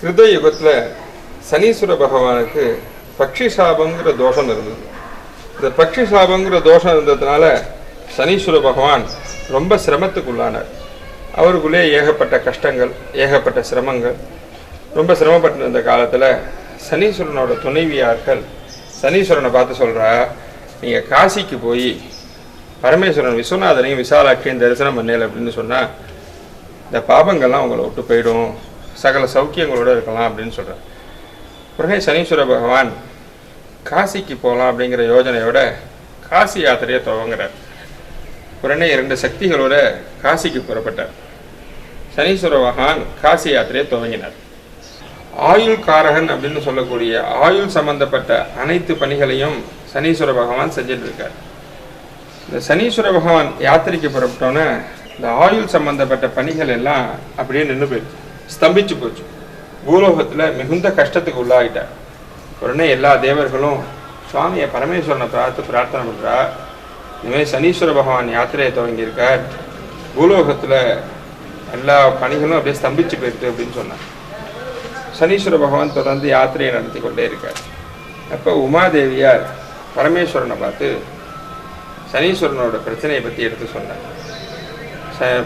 கிருத யுகத்தில் சனீஸ்வர பகவானுக்கு பக்ஷி சாபங்கிற தோஷம் இருந்தது. இந்த பக்ஷி சாபங்கிற தோஷம் இருந்ததுனால சனீஸ்வர பகவான் ரொம்ப சிரமத்துக்குள்ளானார். அவருக்குள்ளே ஏகப்பட்ட கஷ்டங்கள், ஏகப்பட்ட சிரமங்கள், ரொம்ப சிரமப்பட்டு இருந்த காலத்தில் சனீஸ்வரனோட துணைவியார்கள் சனீஸ்வரனை பார்த்து சொல்கிறா, நீங்கள் காசிக்கு போய் பரமேஸ்வரன் விஸ்வநாதனையும் விசாலாட்சியும் தரிசனம் பண்ணல அப்படின்னு சொன்னால் இந்த பாபங்கள்லாம் உங்களை விட்டு போயிடும், சகல சௌக்கியங்களோடு இருக்கலாம் அப்படின்னு சொல்கிறார். உடனே சனீஸ்வர பகவான் காசிக்கு போகலாம் அப்படிங்கிற யோஜனையோட காசி யாத்திரையை துவங்குறார். உடனே 2 சக்திகளோட காசிக்கு புறப்பட்டார். சனீஸ்வர பகவான் காசி யாத்திரையை துவங்கினார். ஆயுள் காரகன் அப்படின்னு சொல்லக்கூடிய ஆயுள் சம்பந்தப்பட்ட அனைத்து பணிகளையும் சனீஸ்வர பகவான் செஞ்சுட்டு இருக்கார். இந்த சனீஸ்வர பகவான் யாத்திரைக்கு புறப்பட்டோன்னே இந்த ஆயுள் சம்பந்தப்பட்ட பணிகள் எல்லாம் அப்படியே நின்று போயிடுச்சு, ஸ்தம்பிச்சு போச்சு. பூலோகத்தில் மிகுந்த கஷ்டத்துக்கு உள்ளாகிட்டார். உடனே எல்லா தேவர்களும் சுவாமியை பரமேஸ்வரனை பார்த்து பிரார்த்தனை பண்ணுறா, இனிமேல் சனீஸ்வர பகவான் யாத்திரையை துவங்கியிருக்கார், பூலோகத்தில் எல்லா பணிகளும் அப்படியே ஸ்தம்பிச்சு போயிருக்கு அப்படின்னு சொன்னார். சனீஸ்வர பகவான் தொடர்ந்து யாத்திரையை நடத்தி கொண்டே இருக்கார். அப்போ உமாதேவியார் பரமேஸ்வரனை பார்த்து சனீஸ்வரனோட பிரச்சனையை பற்றி எடுத்து சொன்னார்.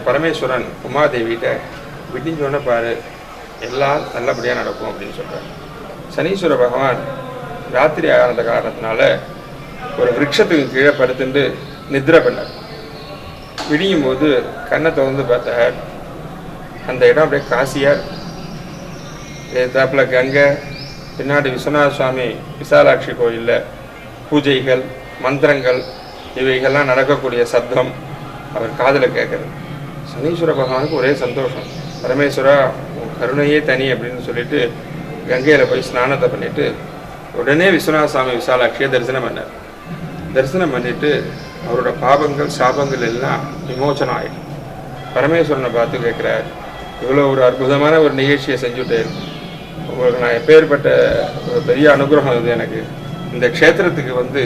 பரமேஸ்வரன் உமாதேவிகிட்ட விடிஞ்சோன்னே பாரு, எல்லாம் நல்லபடியாக நடக்கும் அப்படின்னு சொல்கிறார். சனீஸ்வர பகவான் ராத்திரி ஆனந்த காரணத்தினால ஒரு விருட்சத்துக்கு கீழே படுத்துட்டு நித்ரை பண்ணார். விடியும் போது கண்ணை திறந்து பார்த்தார், அந்த இடம் அப்படியே காசியார். தாப்பில் கங்கை, பின்னாடி விஸ்வநாத சுவாமி விசாலாட்சி கோயிலில் பூஜைகள், மந்திரங்கள் இவைகள்லாம் நடக்கக்கூடிய சப்தம் அவர் காதில் கேட்குறது. சனீஸ்வர பகவானுக்கு ஒரே சந்தோஷம். பரமேஸ்வரா உன் கருணையே தனி அப்படின்னு சொல்லிட்டு கங்கையில் போய் ஸ்நானத்தை பண்ணிவிட்டு உடனே விஸ்வநாத சுவாமி விசாலாட்சியை தரிசனம் பண்ணார். தரிசனம் பண்ணிவிட்டு அவரோட பாபங்கள் சாபங்கள் எல்லாம் விமோச்சனம் ஆகிடும். பரமேஸ்வரனை பார்த்து கேட்குறார், இவ்வளோ ஒரு அற்புதமான ஒரு நிகழ்ச்சியை செஞ்சுட்டு உங்களுக்கு நான் எப்பேற்பட்ட ஒரு பெரிய அனுகிரகம் இது எனக்கு. இந்த க்ஷேத்திரத்துக்கு வந்து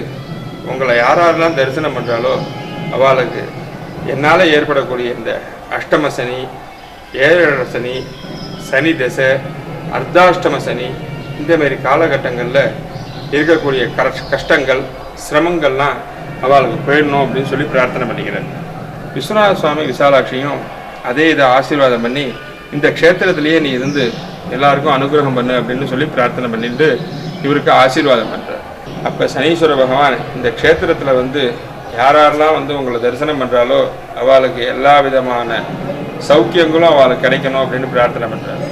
உங்களை யாரெல்லாம் தரிசனம் பண்ணுறாலோ அவளுக்கு என்னால் ஏற்படக்கூடிய இந்த அஷ்டம சனி, 7 சனி, சனி தசை, அர்த்தாஷ்டம சனி, இந்தமாரி காலகட்டங்களில் இருக்கக்கூடிய கஷ்டங்கள், சிரமங்கள்லாம் அவளுக்கு போயிடணும் அப்படின்னு சொல்லி பிரார்த்தனை பண்ணிக்கிறேன். விஸ்வநாத சுவாமி விசாலாட்சியும் அதே இதை ஆசீர்வாதம் பண்ணி இந்த க்ஷேத்திரத்திலேயே நீ இருந்து எல்லாருக்கும் அனுகிரகம் பண்ணு அப்படின்னு சொல்லி பிரார்த்தனை பண்ணிட்டு இவருக்கு ஆசீர்வாதம் பண்ணுறார். அப்போ சனீஸ்வர பகவான் இந்த க்ஷேத்திரத்தில் வந்து யாரெல்லாம் வந்து உங்களை தரிசனம் பண்ணுறாலோ அவளுக்கு எல்லா விதமான சௌக்கியங்களும் அவளுக்கு கிடைக்கணும் அப்படின்னு பிரார்த்தனை பண்ணுறாரு.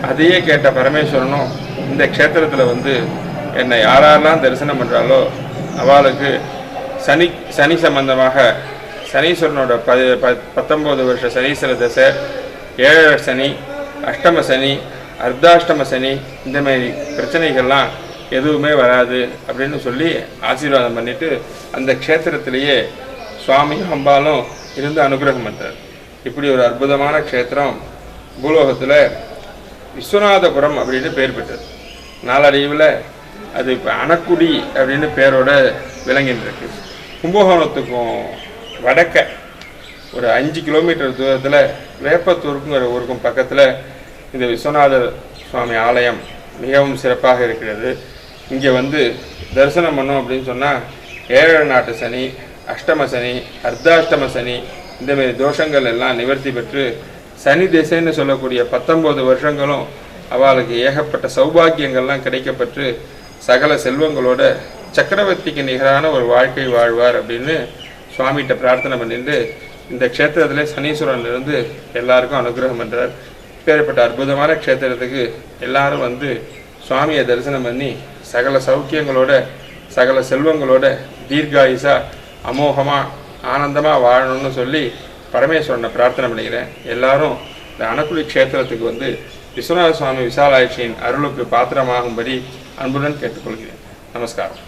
அதையே கேட்ட பரமேஸ்வரனும் இந்த க்ஷேத்திரத்தில் வந்து என்னை யாரெல்லாம் தரிசனம் பண்ணுறாலோ அவளுக்கு சனி சம்பந்தமாக சனீஸ்வரனோட 19 வருஷ சனீஸ்வர தசை, 7 சனி, அஷ்டம சனி, அர்த்தாஷ்டம சனி, இந்தமாரி பிரச்சனைகள்லாம் எதுவுமே வராது அப்படின்னு சொல்லி ஆசீர்வாதம் பண்ணிட்டு அந்த க்ஷேத்திரத்திலேயே சுவாமியும் அம்பாலும் இருந்து அனுகிரகம் பண்ணுறார். இப்படி ஒரு அற்புதமான க்ஷேத்திரம் பூலோகத்தில் விஸ்வநாதபுரம் அப்படின்னு பேர் பெற்றது. நாளடைவில் அது இப்போ அணக்குடி அப்படின்னு பேரோட விளங்கின்னு இருக்கு. கும்பகோணத்துக்கும் வடக்க ஒரு 5 கிலோமீட்டர் தூரத்தில் வேப்பத்தூருக்குங்கிற ஊருக்கும் பக்கத்தில் இந்த விஸ்வநாத சுவாமி ஆலயம் மிகவும் சிறப்பாக இருக்கிறது. இங்கே வந்து தரிசனம் பண்ணோம் அப்படின்னு சொன்னால் 7 நாட்டு சனி, அஷ்டம சனி, அர்த்தாஷ்டம சனி, இந்தமாரி தோஷங்கள் எல்லாம் நிவர்த்தி பெற்று சனி திசைன்னு சொல்லக்கூடிய 19 வருஷங்களும் அவளுக்கு ஏகப்பட்ட சௌபாகியங்கள்லாம் கிடைக்கப்பட்டு சகல செல்வங்களோட சக்கரவர்த்திக்கு நிகரான ஒரு வாழ்க்கை வாழ்வார் அப்படின்னு சுவாமிகிட்ட பிரார்த்தனை பண்ணிட்டு இந்த க்ஷேத்திரத்தில் சனீஸ்வரன் இருந்து எல்லாருக்கும் அனுகிரகம் பண்ணுறார். பேரப்பட்ட அற்புதமான க்ஷேத்திரத்துக்கு எல்லாரும் வந்து சுவாமியை தரிசனம் பண்ணி சகல சௌக்கியங்களோட சகல செல்வங்களோட தீர்காயுசா அமோகமாக ஆனந்தமாக வாழணும்னு சொல்லி பரமேஸ்வரனை பிரார்த்தனை பண்ணிக்கிறேன். எல்லாரும் இந்த அணக்குடி க்ஷேத்திரத்துக்கு வந்து விஸ்வநாத சுவாமி விசாலாட்சியின் அருளுக்கு பாத்திரமாகும்படி அன்புடன் கேட்டுக்கொள்கிறேன். நமஸ்காரம்.